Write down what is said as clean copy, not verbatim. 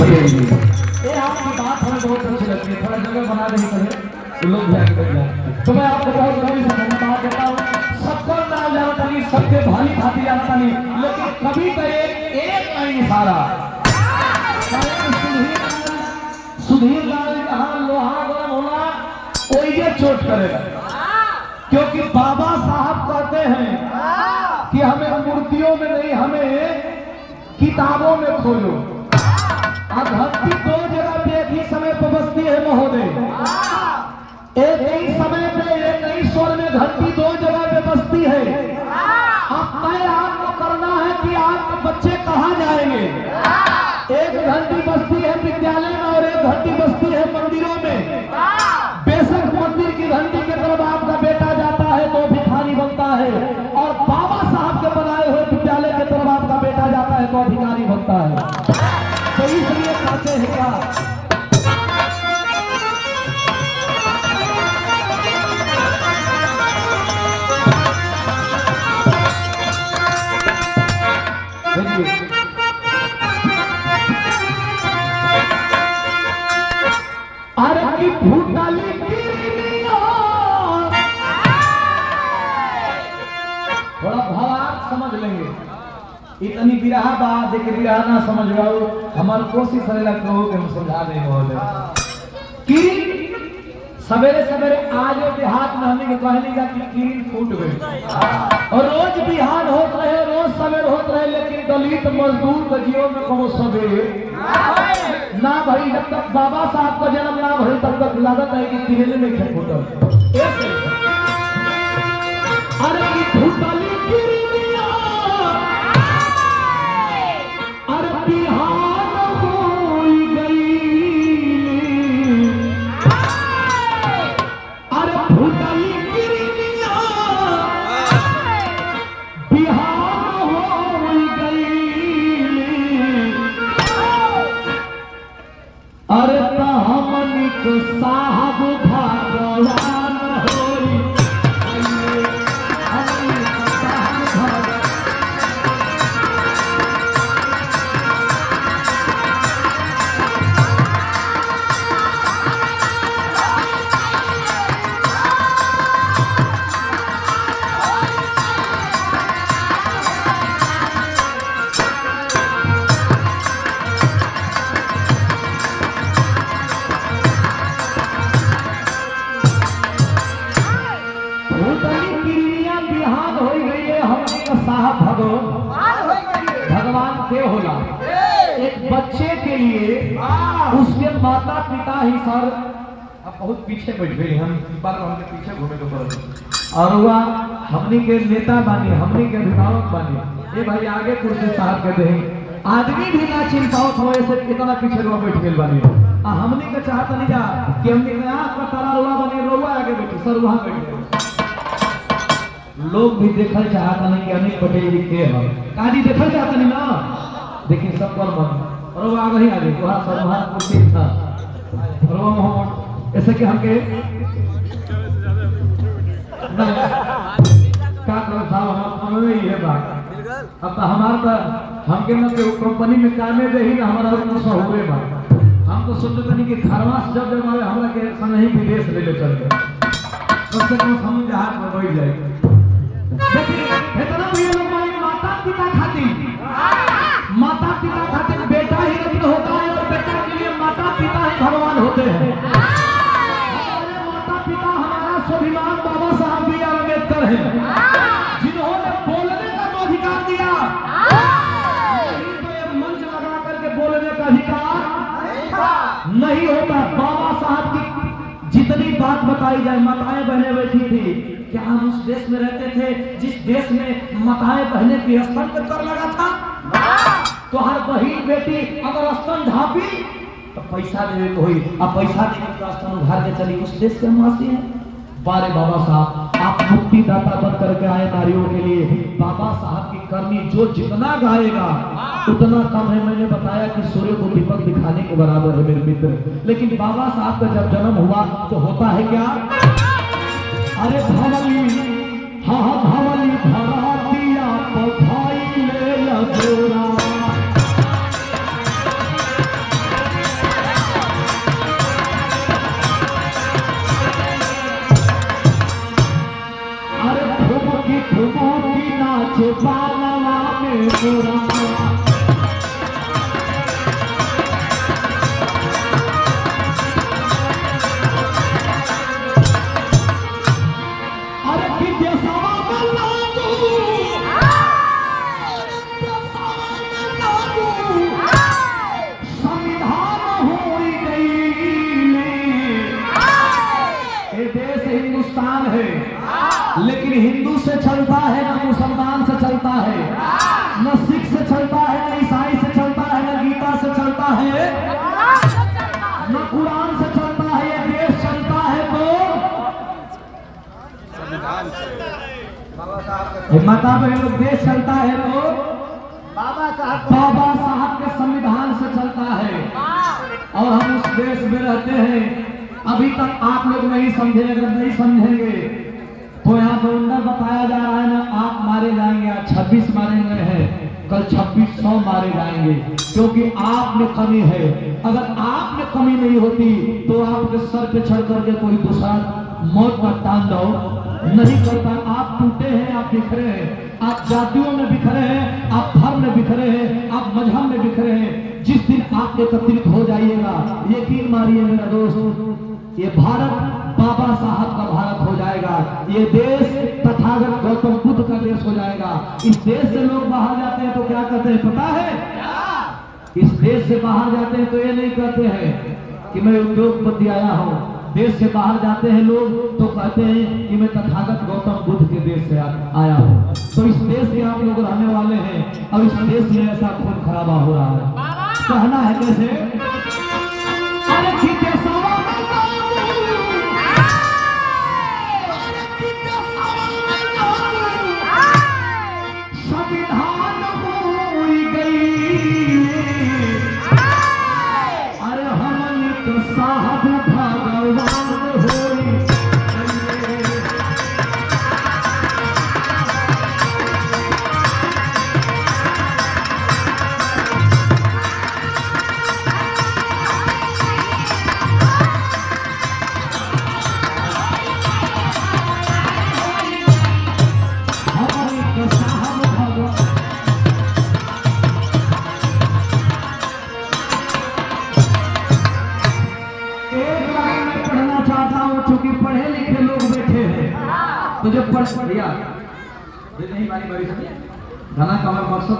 पटेल जी। ये आपकी बात हमें बहुत अच्छी लगती है, थोड़ा जगह बना देनी पड़े तो लोग भी आगे बढ़ जाए। तो मैं आपको बहुत बड़ी से धन्यवाद देता हूँ। सबको नाम जानता नहीं, सबके भाली खाती जानता नहीं, लेकिन कभी का एक नहीं इशारा सुधीर लाल जहां लोहा गरम होना कोई ये चोट करेगा, क्योंकि बाबा साहब कहते हैं कि हमें मूर्तियों में नहीं, हमें किताबों में खोजो। अब धरती दो जगह पे एक ही समय पर बसती है महोदय, एक ही समय पे एक ही स्वर में धरती दो जगह पे बसती है। अब तय आपको करना है कि आपके बच्चे कहाँ जाएंगे। एक घंटी बसती है विद्यालय में और एक घंटी बसती है मंदिरों में। बेशक मंदिर की घंटी के तरफ आपका बेटा जाता है तो भिखारी बनता है, और बाबा साहब के बनाए हुए विद्यालय के तरफ आपका बेटा जाता है तो अधिकारी बनता है। तो इसलिए कहते हैं क्या, अरे की भूटाली थोड़ा भावार्थ समझ लेंगे। इतनी बिरहा बात देखे बिरहा ना समझ पाओ, हमारी कोशिश रहेगा कहो कि हम समझा दें बोले कि सवेरे सवेरे आज देहात में हमें कहने का कि किरीन फूट गई, और रोज बिहान होत रहे, रोज सवेर होत रहे, लेकिन दलित मजदूर के जीवन में कहो सवेर ना भाई। जब तक बाबा साहब का जन्म ना भाई तब तक लागत है कि किरीन में खेत फूटल। अरे की फूटली किरीनिया, अरे बिहान हो गई, अरे फूटली किरीनिया बिहान हो गई, अरे हमनी को साहब भगवान होई, भगवान के होला। एक बच्चे के लिए उसके माता पिता ही सर अब बहुत पीछे बैठ गए, हम बार हमके पीछे घूमे तो पड़े, और वह हमनी के नेता बानी, हमनी के अभिभावक बानी। ये भाई आगे कुर्सी साहब कहते हैं आदमी भी ना चिन पाओ थोड़े से इतना पीछे रुआ बैठ गए बानी। हमनी के चाहत नहीं जा कि हमनी के आँख का तारा रुआ बने, रुआ आगे बैठे सर वहां बैठ गए। लोग भी देखल चाहता नहीं कि अनिल पटेल जी के हम काजी देखल चाहता नहीं ना, देखिए सब पर मन और वो आ गई आगे वहां सब वहां कुर्सी था, और वो मोहम्मद ऐसे कि हमके ना का कर था हम में ये बात। अब तो हमार तो हमके न के कंपनी में कामे दे ही ना हमारा कुछ होवे बा। हम तो सोचते नहीं कि घरवा से जब जब हमरा के संग ही विदेश ले ले चल गए, उससे कम हम जहाज में बैठ जाए। इतना भी लोग माता पिता खातिर बेटा ही रत्न होता है, और बेटा के लिए माता पिता ही भगवान होते हैं। हमारे माता पिता हमारा स्वाभिमान बाबा साहब बी आर अम्बेडकर है, जिन्होंने बोलने का तो अधिकार दिया, मंच लगा करके बोलने का अधिकार नहीं होता। बाबा साहब की जितनी बात बताई जाए, माताएं बहनें बैठी थी, क्या हम उस देश में रहते थे जिस देश में माताएं बहनें की स्तन पर कर लगा था? तो हर बहन बेटी अगर स्तन ढापी तो पैसा देवे को हुई, अब पैसा देवे तो स्तन उधार के चली, उस देश के मासी है। बारे बाबा साहब आप मुक्तिदाता बन करके आए नारियों के लिए। बाबा साहब की करनी जो जितना गाएगा उतना कम है। मैंने बताया कि सूर्य को दीपक दिखाने के बराबर है मेरे मित्र, लेकिन बाबा साहब का जब जन्म हुआ तो होता है क्या? अरे भवली हाँ भवली भरा दिया भाई ले लगोरा, लेकिन हिंदू से चलता है ना मुसलमान से चलता है, न सिख से चलता है, न ईसाई से चलता है, न गीता से चलता है, न कुरान से चलता है। ये देश चलता है तो माता बहन लोग, देश चलता है तो बाबा साहब के संविधान से चलता है। और हम उस देश में रहते हैं। अभी तक आप लोग नहीं समझे, अगर नहीं समझेंगे तो यहाँ पर अंदर बताया जा रहा है ना, आप मारे जाएंगे। आज 26 मारे गए हैं, कल 2600 मारे जाएंगे, क्योंकि आप में कमी है। अगर आप में कमी नहीं होती तो आपके सर पे चढ़ करके कोई दूसरा मौत का तांडव नहीं करता। आप टूटे हैं, आप बिखरे हैं, आप जातियों में बिखरे हैं, आप धर्म में बिखरे हैं, आप मजहब में बिखरे हैं। जिस दिन आप एकत्रित हो जाइएगा, यकीन मानिए मेरा दोस्त, ये भारत बाबा साहब का भारत हो जाएगा। ये देश तथागत गौतम बुद्ध का देश हो जाएगा। इस देश से लोग बाहर जाते हैं तो क्या कहते हैं पता है? इस देश से बाहर जाते हैं तो ये नहीं कहते हैं कि मैं उद्योगपति आया हूँ। देश से बाहर जाते हैं लोग तो कहते हैं कि मैं तथागत गौतम बुद्ध के देश से आया हूँ। तो इस देश के आप लोग रहने वाले हैं और इस देश में ऐसा खून खराबा हो रहा है। कहना है कैसे? संविधान हो गई, अरे हमन तो साहब भगवान होई। चूंकि पढ़े लिखे लोग बैठे हैं तो जो पढ़ भैया नहीं गाना का हमारा मकसद